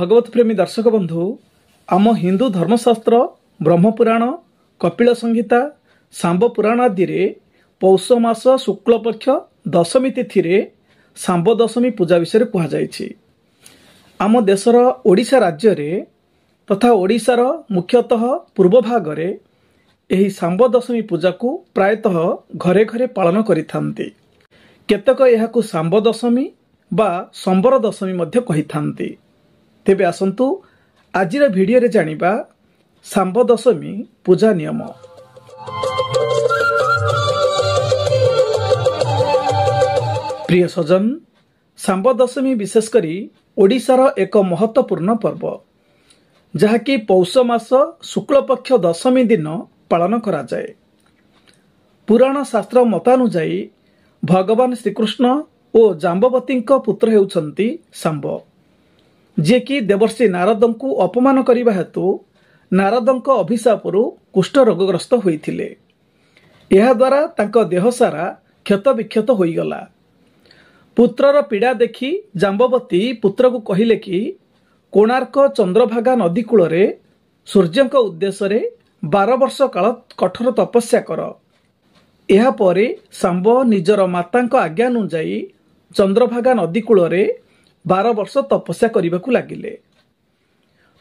भगवत प्रेमी दर्शक बंधु आम हिंदू धर्मशास्त्र ब्रह्मपुराण कपिल संहिता सांब पुराण आदि रे पौष मास शुक्ल पक्ष दशमी तिथि रे सांब दशमी पूजा विषय कहुई। आम देशर ओडिशा राज्य रे तथा ओडिशार मुख्यतः पूर्व भाग रे एही सांब दशमी पूजा को प्रायतः घरे घरे पालन करिथांती। केतक एहाकु सांब दशमी बा संबर दशमी मध्य कहिथांती। तेबे आसंतु आजिर भिडियो रे जानिबा सांब दशमी पूजा नियम। प्रिय सजन, सांब दशमी विशेष करी ओडिशार एक महत्वपूर्ण पर्व जहाँकि पौष मास शुक्ल पक्ष दशमी दिन पालन करा जाए। पुराण शास्त्र मतानुजाई भगवान श्रीकृष्ण और जाम्बवती पुत्र हेउछंती सांब, जे कि देवर्षि नारदंकु अपमान करिबा हेतु नारदंक अभिशापरु कुष्ठ रोगग्रस्त होइथिले। एहा द्वारा तांको देह सारा क्षत विक्षत होइगला। पुत्रर पीड़ा देखि जाम्बवती पुत्र को कहिले कि कोणार्क चंद्रभागा नदी कूल रे सूर्यंक उद्देश्य रे 12 वर्ष काल कठोर तपस्या कर। एहा परे सांब निजर मातांक आज्ञा अनुजाई चंद्रभागा नदी कूल रे 12 वर्ष तपस्या करबाकू लागिले।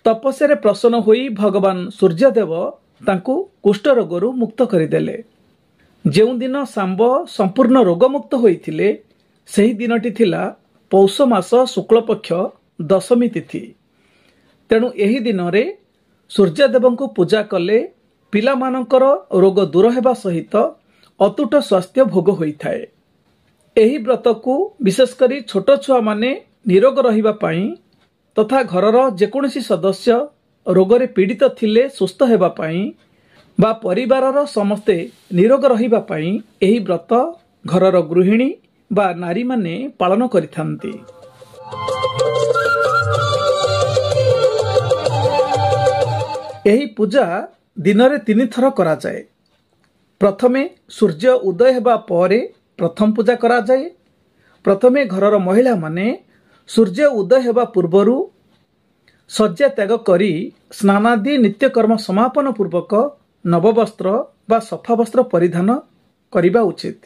तपस्या प्रसन्न होई भगवान सूर्यदेव तांकू कुष्ठ रोगरु मुक्त करिदेले। जेउ दिन सांब संपूर्ण रोगमुक्त होइथिले सेही दिनटी थिला पौष मास शुक्ल पक्ष दशमी तिथि। तेणु एही दिन रे सूर्यदेवंकु पूजा कले पिलामानंकर रोग दूर हेबा सहित अतुट स्वास्थ्य भोग होइथाए। एही व्रत को विशेष करी छोट छुआ माने निरोग रहिबा पाई तथा घरर जेकोसी सदस्य रोगरे पीड़ित थिले सुस्थ हेबा पाई बा परिवारर समस्ते निरोग रहिबा पाई एही व्रत घरर गृहिणी बा नारी माने पालन करिथांती। एही पूजा दिन रे 3 थर करा जाए। प्रथमे सूर्य उदय हेबा परे प्रथम पूजा करा जाए। प्रथमे घरर महिला माने सूर्य उदय हेबा पूर्वरु शଯ୍या त्याग करी स्नानादि नित्यकर्म समापन पूर्वक नववस्त्र बा सफा वस्त्र परिधान करिबा उचित।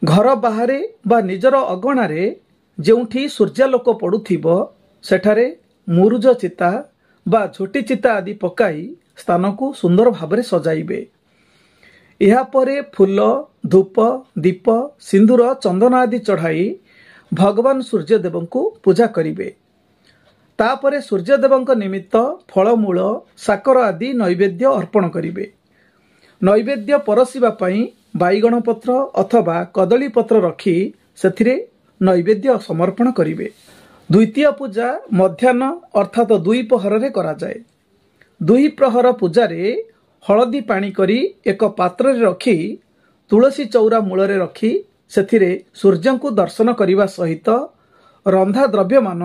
घर बाहरे बा निजर अगणारे जेउठी सूर्यालोक पड़ुथिबो सेठारे मुरुज चिता बा झोटी चिता आदि पकाई स्थान को सुंदर भाबरे सजाइबे। एहा परे फूल धूप दीप सिंदूर चंदन आदि चढ़ाई भगवान सूर्यदेव को पूजा करिबे। तापरे सूर्यदेवंक निमित्त फलमूल साकर आदि नैवेद्य अर्पण करिबे। नैवेद्य परसिबा पई बाईगण पत्र अथवा कदली पत्र रखी सेथिरे नैवेद्य समर्पण करिबे। द्वितीय पूजा मध्याह्न अर्थात 2 प्रहर रे करा जाए। 2 प्रहर पूजा रे हलदी पानी करी एक पात्र रे रखी तुलसी चौरा मूल रे रखी सेथिरे सूर्य को दर्शन करिबा सहित रंधा द्रव्य मान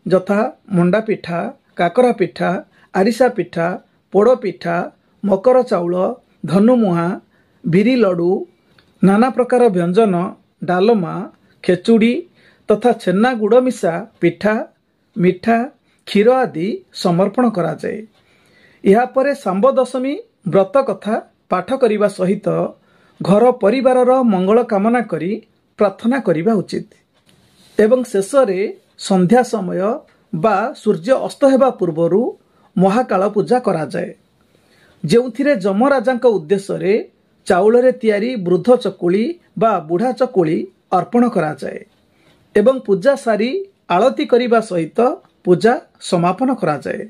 यथा मंडा पिठा काकरा पिठा आरिसा पिठा पोड़ पिठा मकर चाउल धनुमुहा बिरी लडू नाना प्रकार व्यंजन डालमा खेचुड़ी तथा छेना गुड़ मिशा पिठा मिठा क्षीर आदि समर्पण करा जाए। या परे सांब दशमी व्रत कथा पाठ करिबा सहित घर परिवारर मंगल कामना करी प्रार्थना करिबा उचित। एवं शेष रे संध्या समय बा सूर्य अस्त हेबा पूर्वरु महाकाल पूजा करा जाए। जेउथिरे जमराजांक उद्देश्य रे चाउल रे तियारी वृद्ध चकुली बा बुढ़ा चकुली अर्पण करा जाए एवं पूजा सारी आलती करिबा सहित पूजा समापन करा जाए।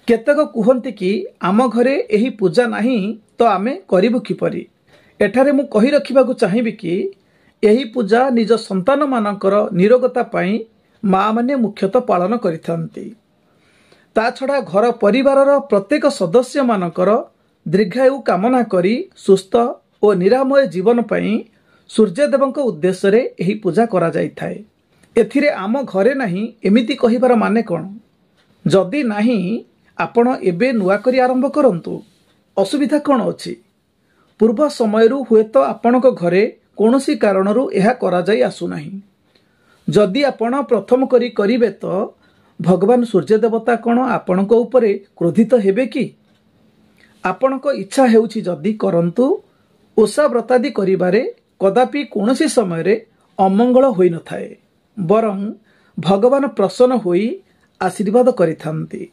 केतक कुहंती कि आम घरे एही पूजा नाही तो आमे करिबु किपरि। एठारे मु कहि रखिबाकु चाहिबि कि एही पूजा निज संतान मानकर निरोगता पाई माँ माने मुख्यतः पालन करिथांती। ता छड़ा घर परिवारर प्रत्येक सदस्य मानकर दीर्घायु कामना करी सुस्थ और निरामय जीवन पाई सूर्यदेवंक उद्देश्य रे एही पूजा करा जाइथाए। एथिरे आम घरे नाही एमिति कहिबार माने कोन? जदि नाही आपण एबे नुआ करी आरंभ करंतु। असुविधा कोन अछि? पूर्व समयरु हुए तो आपणक घरे कोनोसी कारणरु एहा करा जाई आसु नाही। जदि आपण प्रथम करी करिवे तो भगवान सूर्य देवता कौन आपणक उपरे क्रोधित हेबे कि? आपणक इच्छा हेउछि जदि करंतु, ओषा व्रतादि करिबारे कदापि कौनसी समय अमंगल होई न थाए, बरं भगवान प्रसन्न होई आशीर्वाद करिथांती।